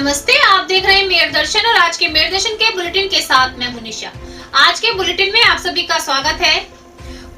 नमस्ते, आप देख रहे हैं मेयर दर्शन और आज के मेयर दर्शन के बुलेटिन के साथ मैं मुनिशा। आज के बुलेटिन में आप सभी का स्वागत है।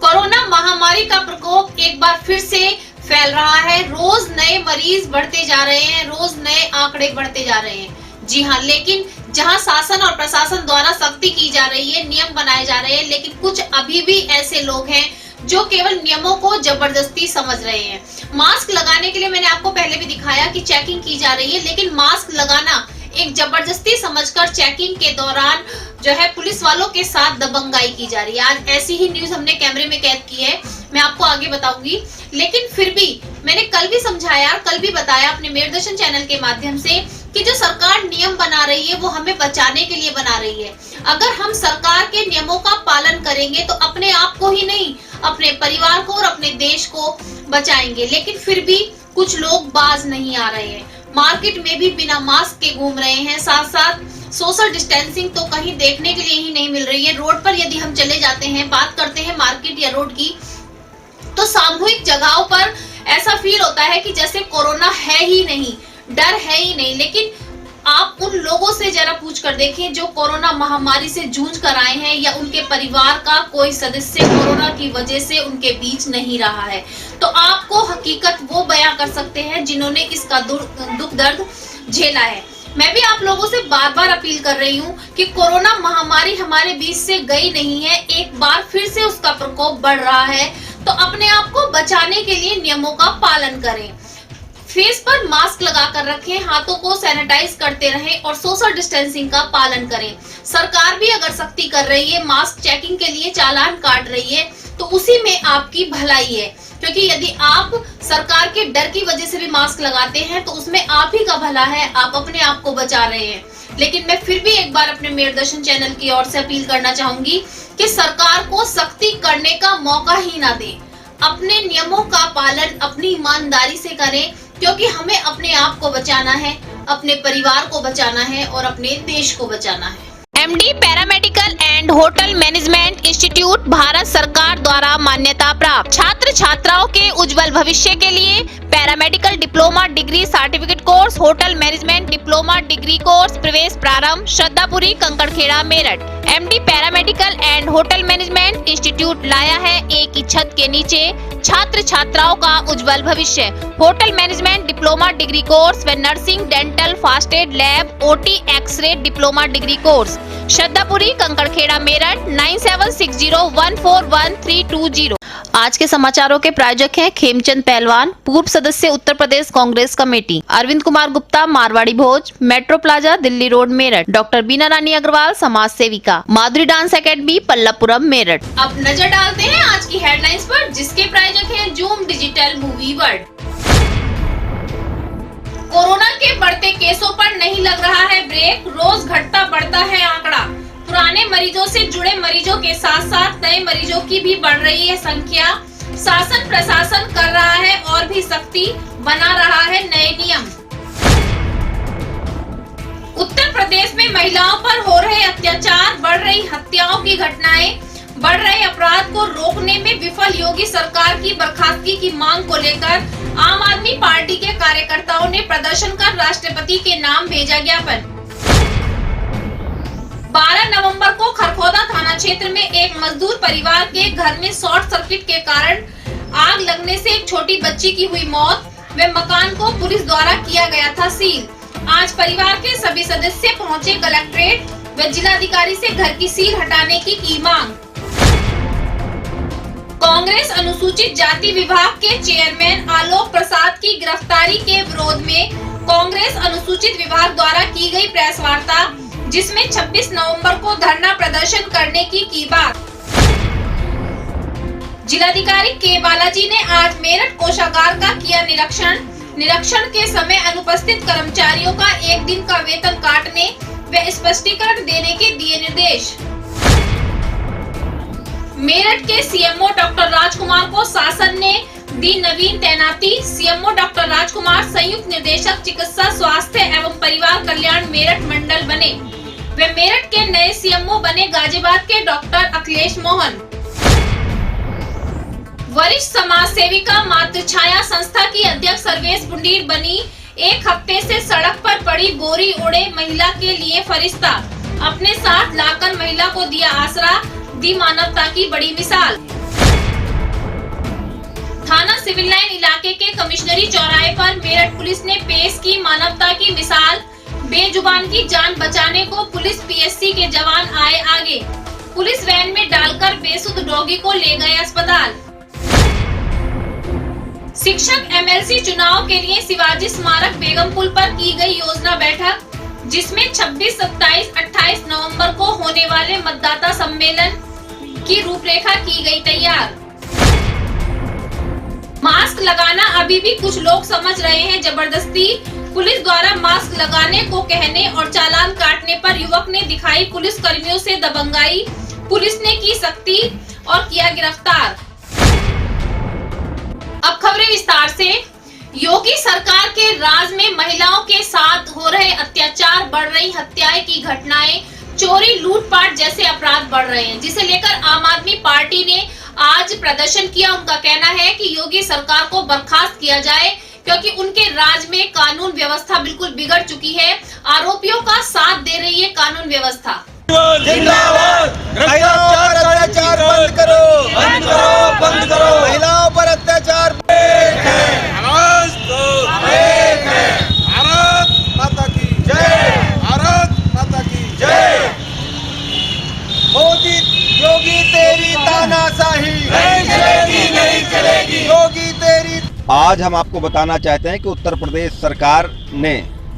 कोरोना महामारी का प्रकोप एक बार फिर से फैल रहा है। रोज नए मरीज बढ़ते जा रहे हैं, रोज नए आंकड़े बढ़ते जा रहे हैं। जी हाँ, लेकिन जहां शासन और प्रशासन द्वारा सख्ती की जा रही है, नियम बनाए जा रहे हैं, लेकिन कुछ अभी भी ऐसे लोग हैं जो केवल नियमों को जबरदस्ती समझ रहे हैं। मास्क लगाने के लिए मैंने आपको पहले भी दिखाया कि चेकिंग की जा रही है, लेकिन मास्क लगाना एक जबरदस्ती समझकर चेकिंग के दौरान जो है पुलिस वालों के साथ दबंगाई की जा रही है। आज ऐसी ही न्यूज हमने कैमरे में कैद की है, मैं आपको आगे बताऊंगी। लेकिन फिर भी मैंने कल भी समझाया, कल भी बताया अपने मेयर दर्शन चैनल के माध्यम से कि जो सरकार नियम बना रही है वो हमें बचाने के लिए बना रही है। अगर हम सरकार के नियमों का पालन करेंगे तो अपने आप को ही नहीं, अपने परिवार को और अपने देश को बचाएंगे। लेकिन फिर भी कुछ लोग बाज नहीं आ रहे हैं, मार्केट में भी बिना मास्क के घूम रहे हैं, साथ साथ सोशल डिस्टेंसिंग तो कहीं देखने के लिए ही नहीं मिल रही है। रोड पर यदि हम चले जाते हैं, बात करते हैं मार्केट या रोड की, तो सामूहिक जगहों पर ऐसा फील होता है कि जैसे कोरोना है ही नहीं, डर है ही नहीं। लेकिन आप उन लोगों से जरा पूछ कर देखें जो कोरोना महामारी से जूझ कर आए हैं या उनके परिवार का कोई सदस्य कोरोना की वजह से उनके बीच नहीं रहा है, तो आपको हकीकत वो बयां कर सकते हैं जिन्होंने इसका दुख दर्द झेला है। मैं भी आप लोगों से बार बार अपील कर रही हूँ कि कोरोना महामारी हमारे बीच से गई नहीं है, एक बार फिर से उसका प्रकोप बढ़ रहा है। तो अपने आप को बचाने के लिए नियमों का पालन करें, फेस पर मास्क लगाकर रखें, हाथों को सैनिटाइज करते रहें और सोशल डिस्टेंसिंग का पालन करें। सरकार भी अगर सख्ती कर रही है, मास्क चेकिंग के लिए चालान काट रही है, तो उसी में आपकी भलाई है। क्योंकि यदि आप सरकार के डर की वजह से भी मास्क लगाते हैं तो उसमें आप ही का भला है, आप अपने आप को बचा रहे हैं। लेकिन मैं फिर भी एक बार अपने मेयर दर्शन चैनल की ओर से अपील करना चाहूंगी कि सरकार को सख्ती करने का मौका ही ना दे, अपने नियमों का पालन अपनी ईमानदारी से करें, क्योंकि हमें अपने आप को बचाना है, अपने परिवार को बचाना है और अपने देश को बचाना है। MD paramedical and hotel management institute Bharat सरकार द्वारा मान्यता प्राप्त। छात्र छात्राओं के उज्जवल भविष्य के लिए paramedical diploma degree certificate course, hotel management diploma degree course प्रवेश प्रारंभ, Shraddhapuri Kankarkhera Meerut. MD paramedical and hotel management institute लाया है एक ही छत के नीचे छात्र छात्राओं का उज्जवल भविष्य। Hotel management diploma degree course व nursing, dental, first aid, lab, OT, X ray diploma degree course, Shraddhapuri Kankarkhera Meerut 9760141320। आज के समाचारों के प्रायोजक हैं खेमचंद पहलवान, पूर्व सदस्य Uttar Pradesh Congress committee, Arvind Kumar Gupta Marwari Bhoj, metro plaza Delhi road Meerut, doctor Beena Rani Agarwal समाज सेविका, माधुरी डांस एकेडमी पल्लवपुरम मेरठ। अब नजर डालते हैं आज की हेडलाइंस पर, जिसके प्रायोजक हैं zoom digital movie world. Corona के बढ़ते केसों पर नहीं लग रहा है ब्रेक, रोज घटता बढ़ता है आंकड़ा। पुराने मरीजों से जुड़े मरीजों के साथ साथ नए मरीजों की भी बढ़ रही है संख्या। शासन प्रशासन कर रहा है और भी सख्ती, बना रहा है नए नियम। उत्तर प्रदेश में महिलाओं पर हो रहे अत्याचार, बढ़ रही हत्याओं की घटनाएं, बढ़ रहे अपराध को रोकने में विफल योगी सरकार की बर्खास्तगी की मांग को लेकर आम आदमी पार्टी के कार्यकर्ताओं ने प्रदर्शन कर राष्ट्रपति के नाम भेजा ज्ञापन। 12 नवंबर को खरखोदा थाना क्षेत्र में एक मजदूर परिवार के घर में शॉर्ट सर्किट के कारण आग लगने से एक छोटी बच्ची की हुई मौत व मकान को पुलिस द्वारा किया गया था सील। आज परिवार के सभी सदस्य पहुंचे कलेक्ट्रेट व जिलाधिकारी से घर की सील हटाने की मांग। कांग्रेस अनुसूचित जाति विभाग के चेयरमैन आलोक प्रसाद की गिरफ्तारी के विरोध में कांग्रेस अनुसूचित विभाग द्वारा की गई प्रेस वार्ता, जिसमें 26 नवंबर को धरना प्रदर्शन करने की बात। जिलाधिकारी के बालाजी ने आज मेरठ कोषागार का किया निरीक्षण के समय अनुपस्थित कर्मचारियों का एक दिन का वेतन काटने व स्पष्टीकरण देने के दिए निर्देश। मेरठ के CMO डॉक्टर राजकुमार को शासन ने दी नवीन तैनाती। CMO डॉक्टर राजकुमार संयुक्त निदेशक चिकित्सा स्वास्थ्य एवं परिवार कल्याण मेरठ मंडल बने। वे मेरठ के नए CMO बने गाजियाबाद के डॉक्टर अखिलेश मोहन। वरिष्ठ समाज सेविका मातृछाया संस्था की अध्यक्ष सर्वेश पुंडीर बनी एक हफ्ते से सड़क पर पड़ी बोरी ओढ़े महिला के लिए फरिश्ता, अपने साथ लाकर महिला को दिया आसरा, दी मानवता की बड़ी मिसाल। थाना सिविल लाइन इलाके के कमिश्नरी चौराहे पर मेरठ पुलिस ने पेश की मानवता की मिसाल। बेजुबान की जान बचाने को पुलिस पीएससी के जवान आए आगे, पुलिस वैन में डालकर बेसुध डॉगी को ले गए अस्पताल। शिक्षक एमएलसी चुनाव के लिए शिवाजी स्मारक बेगमपुल पर की गई योजना बैठक, जिसमें 26, 27, 28 नवंबर को होने वाले मतदाता सम्मेलन की रूपरेखा की गई तैयार। मास्क लगाना अभी भी कुछ लोग समझ रहे हैं जबरदस्ती। पुलिस द्वारा मास्क लगाने को कहने और चालान काटने पर युवक ने दिखाई पुलिस कर्मियों से दबंगाई, पुलिस ने की सख्ती और किया गिरफ्तार। अब खबरें विस्तार से। योगी सरकार के राज में महिलाओं के साथ हो रहे अत्याचार, बढ़ रही हत्याएं की घटनाएं, चोरी, लूटपाट जैसे अपराध बढ़ रहे हैं, जिसे लेकर आम आदमी पार्टी ने आज प्रदर्शन किया। उनका कहना है कि योगी सरकार को बर्खास्त किया जाए, क्योंकि उनके राज में कानून व्यवस्था बिल्कुल बिगड़ चुकी है। आरोपियों का साथ दे रही है कानून व्यवस्था। जिंदाबाद, महिलाओं पर अत्याचार बंद करो, बंद करो, बंद करो, महिलाओं पर अत्याचार भारत माता की जय, भारत माता की जय। मोदी योगी तेरी तानाशाही नहीं चलेगी, नहीं चलेगी, योगी तेरी। आज हम आपको बताना चाहते हैं कि उत्तर प्रदेश सरकार ने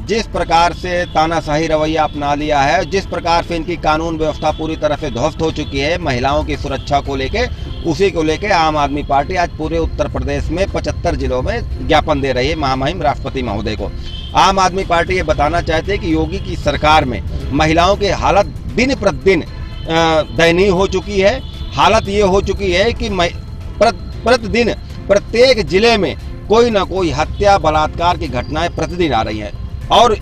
जिस प्रकार से तानाशाही रवैया अपना लिया है, जिस प्रकार से इनकी कानून व्यवस्था पूरी तरह से ध्वस्त हो चुकी है महिलाओं की सुरक्षा को लेके, उसी को लेके आम आदमी पार्टी आज पूरे उत्तर प्रदेश में 75 जिलों में ज्ञापन दे रही है महामहिम राष्ट्रपति महोदय को। आम आदमी पार्टी ये बताना चाहते हैं कि योगी की सरकार में महिलाओं की हालत दिन प्रतिदिन दयनीय हो चुकी है। हालत ये हो चुकी है कि प्रतिदिन प्रत्येक जिले में कोई ना कोई हत्या, बलात्कार की घटनाएं प्रतिदिन आ रही हैं। और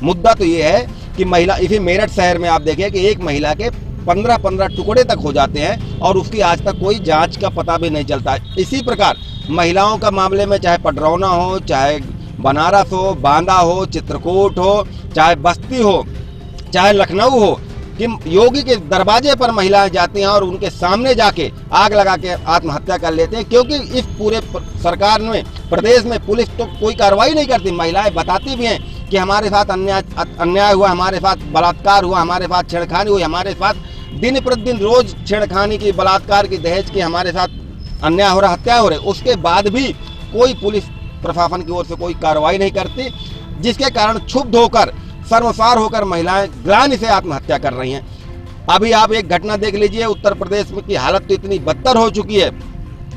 मुद्दा तो ये है कि महिला, इसी मेरठ शहर में आप देखें कि एक महिला के 15-15 टुकड़े तक हो जाते हैं और उसकी आज तक कोई जांच का पता भी नहीं चलता। इसी प्रकार महिलाओं का मामले में चाहे पडरौना हो, चाहे बनारस हो, बांदा हो, चित्रकूट हो, चाहे बस्ती हो, चाहे लखनऊ हो, कि योगी के दरवाजे पर महिलाएं जाती हैं और उनके सामने जाके आग लगा के आत्महत्या कर लेते हैं, क्योंकि इस पूरे सरकार में, प्रदेश में पुलिस तो कोई कार्रवाई नहीं करती। महिलाएं बताती भी हैं कि हमारे साथ अन्याय हुआ, हमारे साथ बलात्कार हुआ, हमारे साथ छेड़खानी हुई, हमारे साथ दिन प्रतिदिन रोज छेड़खानी की, बलात्कार की, दहेज की हमारे साथ अन्याय हो रहा, हत्या हो रही। उसके बाद भी कोई पुलिस प्रशासन की ओर से कोई कार्रवाई नहीं करती, जिसके कारण क्षुब्ध होकर, सर्वसार होकर महिलाएं ग्लानि से आत्महत्या कर रही हैं। अभी आप एक घटना देख लीजिए, उत्तर प्रदेश में की हालत तो इतनी बदतर हो चुकी है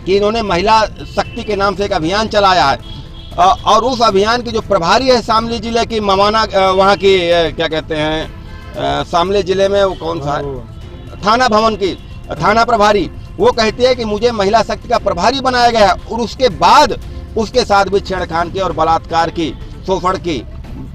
कि इन्होंने महिला शक्ति के नाम से एक अभियान चलाया है और उस अभियान की जो प्रभारी है शामली जिले की, मवाना, वहाँ की क्या कहते हैं, शामली जिले में वो कौन सा है, थाना भवन की थाना प्रभारी, वो कहती है कि मुझे महिला शक्ति का प्रभारी बनाया गया और उसके बाद उसके साथ भी छेड़खानी की और बलात्कार की, शोषण की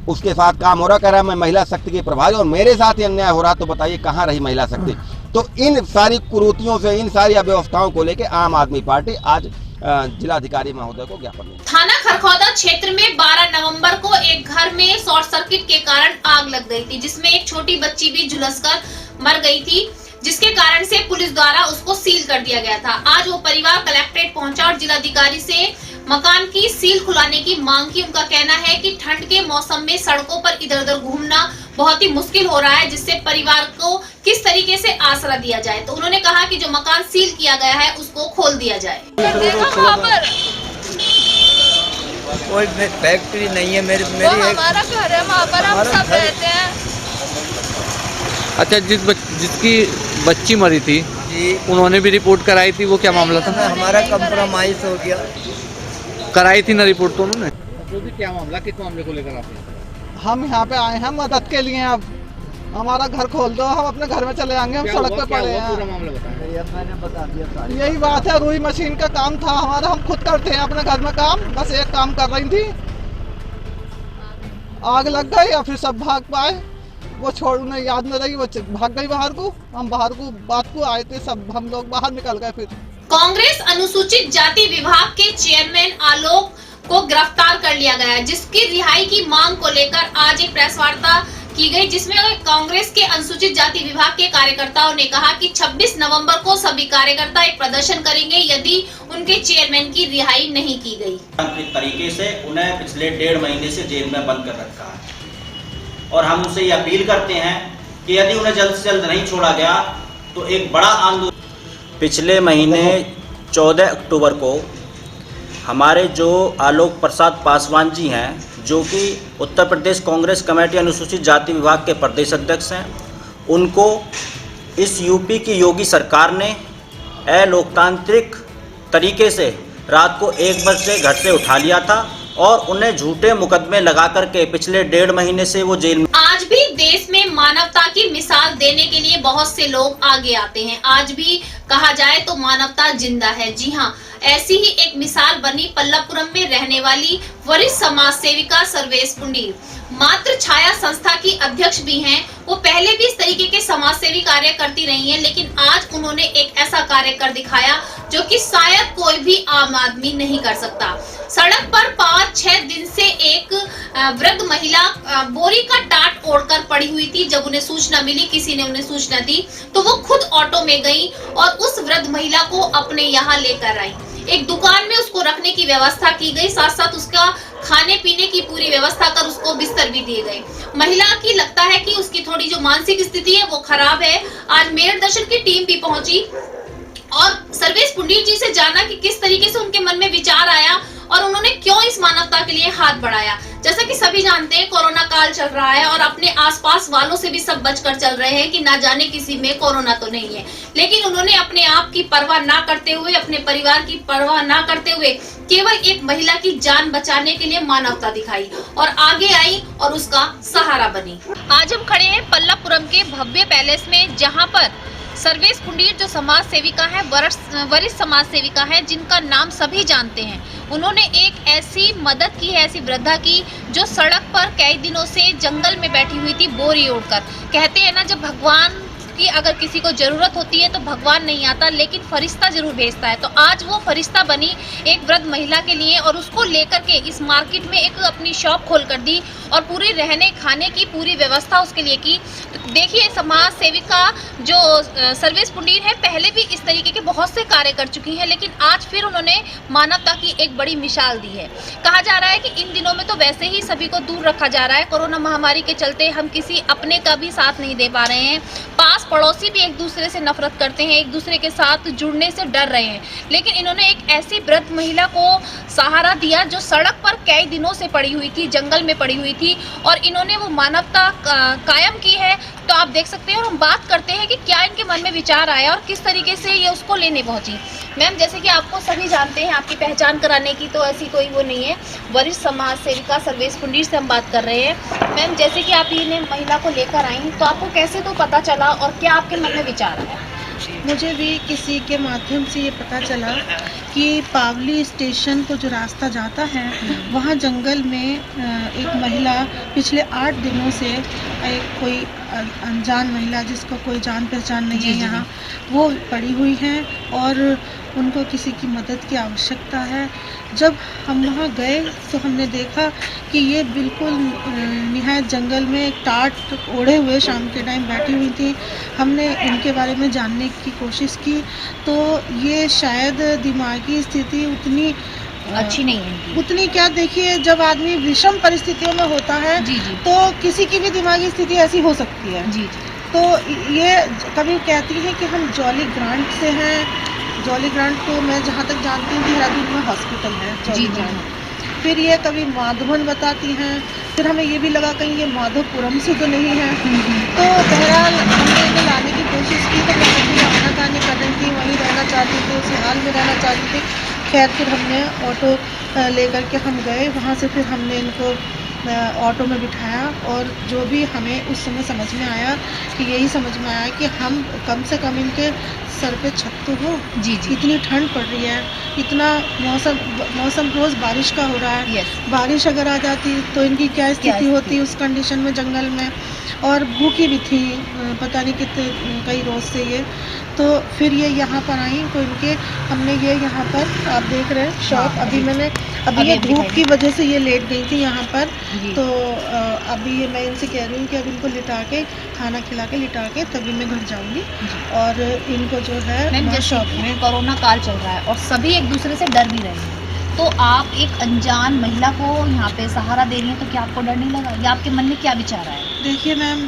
उसके साथ काम हो रहा। कह रहा है मैं महिला शक्ति के प्रभारी और मेरे साथ ही अन्याय हो रहा, तो बताइए कहाँ रही महिला शक्ति। तो इन सारी कुरीतियों से, इन सारी अव्यवस्थाओं को लेकर आम आदमी पार्टी आज जिलाधिकारी महोदय को ज्ञापन देगी। थाना खरखौदा क्षेत्र में 12 नवंबर को एक घर में शॉर्ट सर्किट के कारण आग लग गई थी, जिसमें एक छोटी बच्ची भी झुलसकर मर गई थी, जिसके कारण से पुलिस द्वारा उसको सील कर दिया गया था। आज वो परिवार कलेक्ट्रेट पहुंचा और जिलाधिकारी से मकान की सील खुलाने की मांग की। उनका कहना है कि ठंड के मौसम में सड़कों पर इधर उधर घूमना बहुत ही मुश्किल हो रहा है, जिससे परिवार को किस तरीके से आसरा दिया जाए। तो उन्होंने कहा कि जो मकान सील किया गया है उसको खोल दिया जाए। कोई फैक्ट्री नहीं है, मेरी हमारा घर है, वहाँ पर हम सब रहते हैं। अच्छा, जिसकी बच्ची मरी थी जी, उन्होंने भी रिपोर्ट कराई थी, वो क्या मामला था? हमारा कंप्रोमाइज हो गया। कराई थी ना रिपोर्ट तो उन्होंने? तो भी क्या मामला, किस मामले को लेकर आते हैं? हम यहाँ पे आए हैं मदद के लिए। अब हमारा घर खोल दो, हम अपने घर में चले जाएंगे, हम सड़क पे पड़े हैं। पूरा मामला बताएं। मैंने बता दिया। यही बात है, रुई मशीन का काम था हमारा, हम खुद करते हैं अपने घर में काम। बस एक काम कर रही थी, आग लग गई और फिर सब भाग पाए। वो छोड़, उन्हें याद न रही, वो भाग गई बाहर को। हम बाहर को बात को आए थे, सब हम लोग बाहर निकल गए। फिर कांग्रेस अनुसूचित जाति विभाग के चेयरमैन आलोक को गिरफ्तार कर लिया किया गया है, जिसकी रिहाई की मांग को लेकर आज एक प्रेस वार्ता की गई, जिसमें कांग्रेस के अनुसूचित जाति विभाग के कार्यकर्ताओं ने कहा कि 26 नवंबर को सभी कार्यकर्ता एक प्रदर्शन करेंगे यदि उनके चेयरमैन की रिहाई नहीं की गई। तरीके से उन्हें पिछले 1.5 महीने से जेल में बंद कर रखा है और हम उनसे ये अपील करते हैं कि यदि उन्हें जल्द से जल्द नहीं छोड़ा गया तो एक बड़ा आंदोलन। पिछले महीने 14 अक्टूबर को हमारे जो आलोक प्रसाद पासवान जी हैं, जो कि उत्तर प्रदेश कांग्रेस कमेटी अनुसूचित जाति विभाग के प्रदेश अध्यक्ष हैं, उनको इस यूपी की योगी सरकार ने अलोकतांत्रिक तरीके से रात को 1 बजे घर से उठा लिया था और उन्हें झूठे मुकदमे लगा करके पिछले 1.5 महीने से वो जेल में। आज भी देश में मानवता की मिसाल देने के लिए बहुत से लोग आगे आते हैं। आज भी कहा जाए तो मानवता जिंदा है। जी हाँ, ऐसी ही एक मिसाल बनी पल्लापुरम में रहने वाली वरिष्ठ समाज सेविका सर्वेश पुंडीर। मात्र छाया संस्था की अध्यक्ष भी हैं। वो पहले भी इस तरीके के समाज सेवी कार्य करती रही हैं, लेकिन आज उन्होंने एक ऐसा कार्य कर दिखाया जो कि शायद कोई भी आम आदमी नहीं कर सकता। सड़क पर 5-6 दिन से एक वृद्ध महिला बोरी का टाट ओढ़कर पड़ी हुई थी। जब उन्हें सूचना मिली, किसी ने उन्हें सूचना दी, तो वो खुद ऑटो में गई और उस वृद्ध महिला को अपने यहाँ लेकर आई। एक दुकान में उसको रखने की व्यवस्था की गई, साथ साथ उसका खाने पीने की पूरी व्यवस्था कर उसको बिस्तर भी दिए गए। महिला की लगता है कि उसकी थोड़ी जो मानसिक स्थिति है वो खराब है। आज मेयर दर्शन की टीम भी पहुंची और सर्वेश पुंडीर जी से जाना कि किस तरीके से उनके मन में विचार आया और उन्होंने क्यों इस मानवता के लिए हाथ बढ़ाया। जैसा कि सभी जानते हैं, कोरोना काल चल रहा है और अपने आसपास वालों से भी सब बचकर चल रहे हैं कि ना जाने किसी में कोरोना तो नहीं है, लेकिन उन्होंने अपने आप की परवाह ना करते हुए, अपने परिवार की परवाह ना करते हुए केवल एक महिला की जान बचाने के लिए मानवता दिखाई और आगे आई और उसका सहारा बनी। आज हम खड़े हैं पल्लापुरम के भव्य पैलेस में, जहाँ पर सर्वेश पुंडीर जो समाज सेविका है, वरिष्ठ समाज सेविका है, जिनका नाम सभी जानते हैं। उन्होंने एक ऐसी मदद की है, ऐसी वृद्धा की, जो सड़क पर कई दिनों से जंगल में बैठी हुई थी बोरी ओढ़कर। कहते हैं ना, जब भगवान की अगर किसी को जरूरत होती है तो भगवान नहीं आता, लेकिन फरिश्ता जरूर भेजता है। तो आज वो फरिश्ता बनी एक वृद्ध महिला के लिए और उसको लेकर के इस मार्केट में एक अपनी शॉप खोल कर दी और पूरी रहने खाने की पूरी व्यवस्था उसके लिए की। तो देखिए, समाज सेविका जो सर्वेश पुंडीर है, पहले भी इस तरीके के बहुत से कार्य कर चुकी हैं, लेकिन आज फिर उन्होंने मानवता की एक बड़ी मिसाल दी है। कहा जा रहा है कि इन दिनों में तो वैसे ही सभी को दूर रखा जा रहा है। कोरोना महामारी के चलते हम किसी अपने का भी साथ नहीं दे पा रहे हैं। पास पड़ोसी भी एक दूसरे से नफरत करते हैं, एक दूसरे के साथ जुड़ने से डर रहे हैं, लेकिन इन्होंने एक ऐसी वृद्ध महिला को सहारा दिया जो सड़क पर कई दिनों से पड़ी हुई थी, जंगल में पड़ी हुई थी, और इन्होंने वो मानवता कायम की है। तो आप देख सकते हैं और हम बात करते हैं कि क्या इनके मन में विचार आया और किस तरीके से ये उसको लेने पहुंची। मैम, जैसे कि आपको सभी जानते हैं, आपकी पहचान कराने की तो ऐसी कोई वो नहीं है, वरिष्ठ समाज सेविका सर्वेश पुंडीर से हम बात कर रहे हैं। मैम, जैसे कि आप इन्हें महिला को लेकर आई, तो आपको कैसे तो पता चला और क्या आपके मन में विचार आया? मुझे भी किसी के माध्यम से ये पता चला कि पावली स्टेशन को जो रास्ता जाता है, वहाँ जंगल में एक महिला पिछले 8 दिनों से कोई अनजान महिला, जिसको कोई जान पहचान नहीं है यहाँ, वो पड़ी हुई है और उनको किसी की मदद की आवश्यकता है। जब हम वहाँ गए तो हमने देखा कि ये बिल्कुल निहायत जंगल में एक टाट ओढ़े हुए शाम के टाइम बैठी हुई थी। हमने इनके बारे में जानने की कोशिश की तो ये शायद दिमागी स्थिति उतनी अच्छी नहीं है। उतनी क्या, देखिए, जब आदमी विषम परिस्थितियों में होता है तो किसी की भी दिमागी स्थिति ऐसी हो सकती है। तो ये कभी कहती है कि हम जॉली ग्रांट से हैं। जॉली ग्रांट को मैं जहाँ तक जानती हूँ देहरादून में हॉस्पिटल है जॉली ग्रांट। फिर ये कभी माधवन बताती हैं, फिर हमें ये भी लगा कहीं ये माधोपुरम से तो नहीं है। तो बहरहाल हमने इन्हें लाने की कोशिश की तो मैं आनाकानी कर रही थी, वहीं रहना चाहती थी, उसी हाल में रहना चाहती थी। खैर, फिर हमने ऑटो लेकर के हम गए, वहाँ से फिर हमने इनको ऑटो में बिठाया और जो भी हमें उस समय समझ में आया कि यही समझ में आया कि हम कम से कम इनके सर पे छत तो हो। इतनी ठंड पड़ रही है, इतना मौसम रोज़ बारिश का हो रहा है। बारिश अगर आ जाती तो इनकी क्या स्थिति होती उस कंडीशन में जंगल में, और भूखी भी थी पता नहीं कितने कई रोज़ से ये। तो फिर ये यहाँ पर आई तो इनके हमने ये यहाँ पर आप देख रहे हैं शॉप, अभी मैंने अभी ये धूप की वजह से ये लेट गई थी यहाँ पर, तो अभी ये मैं इनसे कह रही हूँ कि अब इनको लिटा के खाना खिला के लिटा के तभी मैं घर जाऊँगी और इनको जो है मैम मैं जैसे शॉप में कोरोना काल चल रहा है और सभी एक दूसरे से डर भी रहे हैं, तो आप एक अनजान महिला को यहाँ पे सहारा दे रही हैं, तो क्या आपको डर नहीं लगा या आपके मन में क्या विचार आया? देखिए मैम,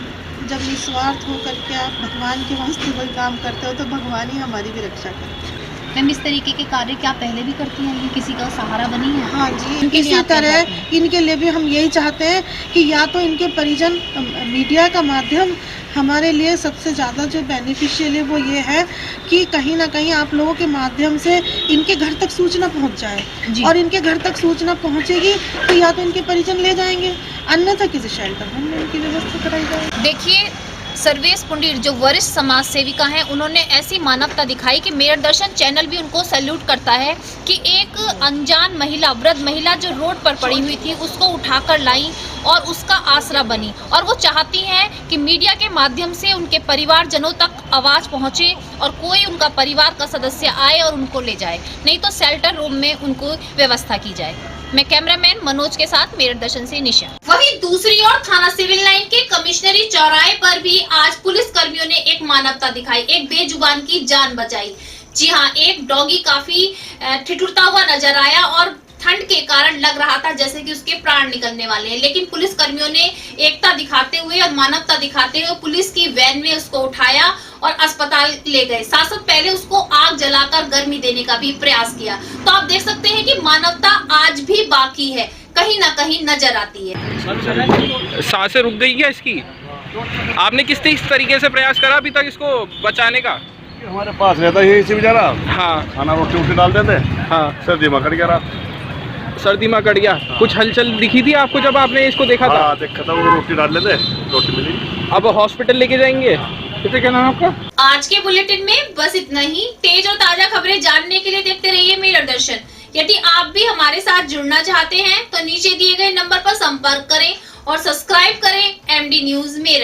जब निस्वार्थ होकर के आप भगवान के वास्ते कोई काम करते हो तो भगवान ही हमारी भी रक्षा करते हैं। मैम इस तरीके के कार्य क्या पहले भी करती हैं, ये किसी का सहारा बनी है? हाँ जी, इनके लिए इसी आप क्या तरह चाहते हैं? इनके लिए भी हम यही चाहते हैं कि या तो इनके परिजन, मीडिया का माध्यम हमारे लिए सबसे ज़्यादा जो बेनिफिशियल है वो ये है कि कहीं ना कहीं आप लोगों के माध्यम से इनके घर तक सूचना पहुंच जाए, और इनके घर तक सूचना पहुंचेगी तो या तो इनके परिजन ले जाएंगे, अन्यथा किसी शेल्टर होम में इनकी व्यवस्था कराई जाएगी। देखिए सर्वेश पुंडीर जो वरिष्ठ समाज सेविका हैं, उन्होंने ऐसी मानवता दिखाई कि मेयर दर्शन चैनल भी उनको सैल्यूट करता है कि एक अनजान महिला, वृद्ध महिला जो रोड पर पड़ी हुई थी, उसको उठाकर लाई और उसका आसरा बनी, और वो चाहती हैं कि मीडिया के माध्यम से उनके परिवारजनों तक आवाज़ पहुंचे और कोई उनका परिवार का सदस्य आए और उनको ले जाए, नहीं तो शेल्टर रूम में उनको व्यवस्था की जाए। मैं कैमरामैन मनोज के साथ मेरठ दर्शन से निशा। वहीं दूसरी ओर थाना सिविल लाइन के कमिश्नरी चौराहे पर भी आज पुलिस कर्मियों ने एक मानवता दिखाई, एक बेजुबान की जान बचाई। जी हाँ, एक डॉगी काफी ठिठुरता हुआ नजर आया और ठंड के कारण लग रहा था जैसे कि उसके प्राण निकलने वाले हैं, लेकिन पुलिस कर्मियों ने एकता दिखाते हुए और मानवता दिखाते हुए पुलिस की वैन में उसको उठाया और अस्पताल ले गए। साथ साथ पहले उसको आग जलाकर गर्मी देने का भी प्रयास किया। तो आप देख सकते हैं कि मानवता आज भी बाकी है, कहीं ना कहीं नजर आती है। सांसें रुक गई क्या इसकी? आपने किस तरीके से प्रयास करा अभी तक इसको बचाने का? हमारे पास रहता है इसी बेचारा। हाँ, खाना रोटी वोटी डाल देते। हाँ, सर्दी में कट गया, सर्दी में कट गया। कुछ हलचल दिखी थी आपको जब आपने इसको देखा था? हाँ, देखा था, वो रोटी डाल लेते, रोटी मिली। अब हॉस्पिटल लेके जाएंगे? कितने क्या नाम आपका? आज के बुलेटिन में बस इतना ही। तेज और ताजा खबरें जानने के लिए देखते रहिए मेरठ दर्शन। यदि आप भी हमारे साथ जुड़ना चाहते हैं तो नीचे दिए गए नंबर पर संपर्क करें और सब्सक्राइब करें MD न्यूज मेरठ।